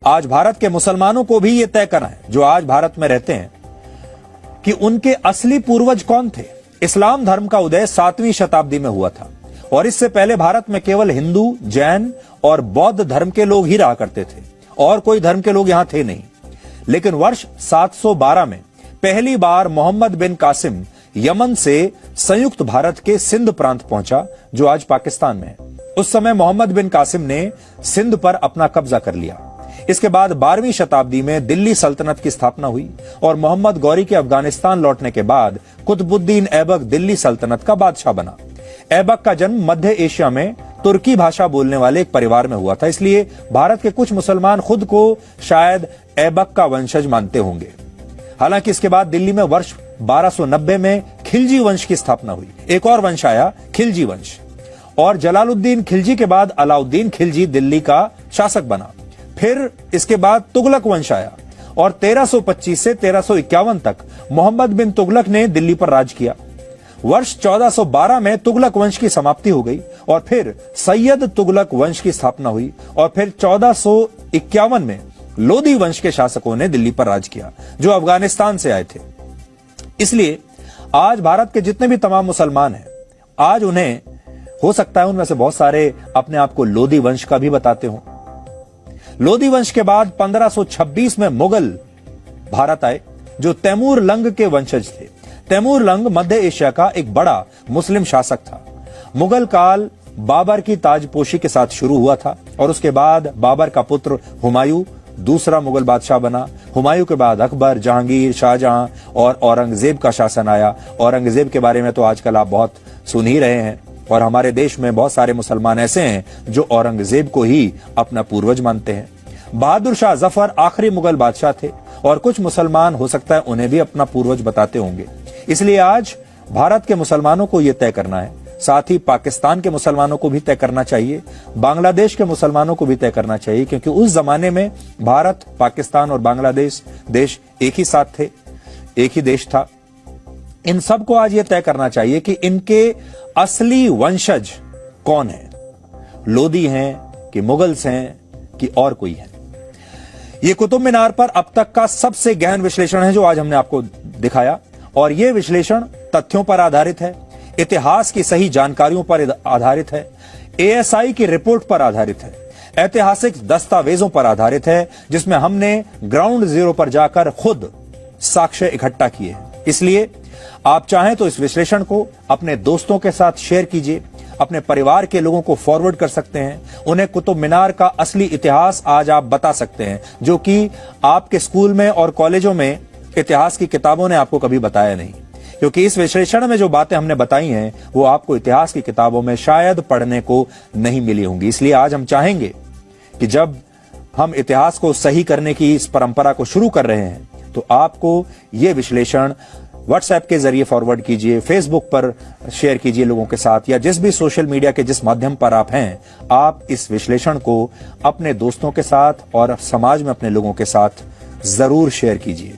आज भारत के मुसलमानों को भी यह तय करना है, जो आज भारत में रहते हैं, कि उनके असली पूर्वज कौन थे। इस्लाम धर्म का उदय 7वीं शताब्दी में हुआ था और इससे पहले भारत में केवल हिंदू, जैन और बौद्ध धर्म के लोग ही रहा करते थे और कोई धर्म के लोग यहां थे नहीं। लेकिन वर्ष 712 में पहली बार मोहम्मद बिन कासिम यमन से संयुक्त भारत के सिंध प्रांत पहुंचा, जो आज पाकिस्तान में है। उस समय मोहम्मद बिन कासिम ने सिंध पर अपना कब्जा कर लिया। इसके बाद 12वीं शताब्दी में दिल्ली सल्तनत की स्थापना हुई और मोहम्मद गौरी के अफगानिस्तान लौटने के बाद कुतुबुद्दीन ऐबक दिल्ली सल्तनत का बादशाह बना। ऐबक का जन्म मध्य एशिया में तुर्की भाषा बोलने वाले एक परिवार में हुआ था, इसलिए भारत के कुछ मुसलमान खुद को शायद ऐबक का वंशज मानते होंगे। हालांकि इसके बाद दिल्ली में वर्ष 1290 में खिलजी वंश की स्थापना हुई। एक और वंश आया, खिलजी वंश, और जलालुद्दीन खिलजी के बाद अलाउद्दीन खिलजी दिल्ली का शासक बना। फिर इसके बाद तुगलक वंश आया और 1325 से 1351 तक मोहम्मद बिन तुगलक ने दिल्ली पर राज किया। वर्ष 1412 में तुगलक वंश की समाप्ति हो गई और फिर सैयद तुगलक वंश की स्थापना हुई और फिर 1451 में लोदी वंश के शासकों ने दिल्ली पर राज किया, जो अफगानिस्तान से आए थे। इसलिए आज भारत के जितने भी तमाम मुसलमान हैं, आज उन्हें हो सकता है उनमें से बहुत सारे अपने आप को लोदी वंश का भी बताते हों। लोदी वंश के बाद 1526 में मुगल भारत आए, जो तैमूर लंग के वंशज थे। तैमूर लंग मध्य एशिया का एक बड़ा मुस्लिम शासक था। मुगल काल बाबर की ताजपोशी के साथ शुरू हुआ था और उसके बाद बाबर का पुत्र हुमायूं दूसरा मुगल बादशाह बना। हुमायूं के बाद अकबर, जहांगीर, शाहजहां और औरंगजेब का शासन आया। औरंगजेब के बारे में तो आजकल आप बहुत सुन ही रहे हैं और हमारे देश में बहुत सारे मुसलमान ऐसे हैं जो औरंगजेब को ही अपना पूर्वज मानते हैं। बहादुर शाह जफर आखिरी मुगल बादशाह थे और कुछ मुसलमान हो सकता है उन्हें भी अपना पूर्वज बताते होंगे। इसलिए आज भारत के मुसलमानों को यह तय करना है, साथ ही पाकिस्तान के मुसलमानों को भी तय करना चाहिए, बांग्लादेश के मुसलमानों को भी तय करना चाहिए, क्योंकि उस जमाने में भारत, पाकिस्तान और बांग्लादेश देश एक ही साथ थे, एक ही देश था। इन सबको आज यह तय करना चाहिए कि इनके असली वंशज कौन है, लोदी हैं कि मुगल्स हैं कि और कोई है। यह कुतुब मीनार पर अब तक का सबसे गहन विश्लेषण है जो आज हमने आपको दिखाया, और यह विश्लेषण तथ्यों पर आधारित है, इतिहास की सही जानकारियों पर आधारित है, एएसआई की रिपोर्ट पर आधारित है, ऐतिहासिक दस्तावेजों पर आधारित है, जिसमें हमने ग्राउंड जीरो पर जाकर खुद साक्ष्य इकट्ठा किए हैं। इसलिए आप चाहें तो इस विश्लेषण को अपने दोस्तों के साथ शेयर कीजिए, अपने परिवार के लोगों को फॉरवर्ड कर सकते हैं। उन्हें कुतुब मीनार का असली इतिहास आज आप बता सकते हैं, जो कि आपके स्कूल में और कॉलेजों में इतिहास की किताबों ने आपको कभी बताया नहीं, क्योंकि इस विश्लेषण में जो बातें हमने बताई हैं वो आपको इतिहास की किताबों में शायद पढ़ने को नहीं मिली होंगी। इसलिए आज हम चाहेंगे कि जब हम इतिहास को सही करने की इस परंपरा को शुरू कर रहे हैं, तो आपको ये विश्लेषण व्हाट्सएप के जरिए फॉरवर्ड कीजिए, फेसबुक पर शेयर कीजिए लोगों के साथ, या जिस भी सोशल मीडिया के जिस माध्यम पर आप हैं, आप इस विश्लेषण को अपने दोस्तों के साथ और समाज में अपने लोगों के साथ जरूर शेयर कीजिए।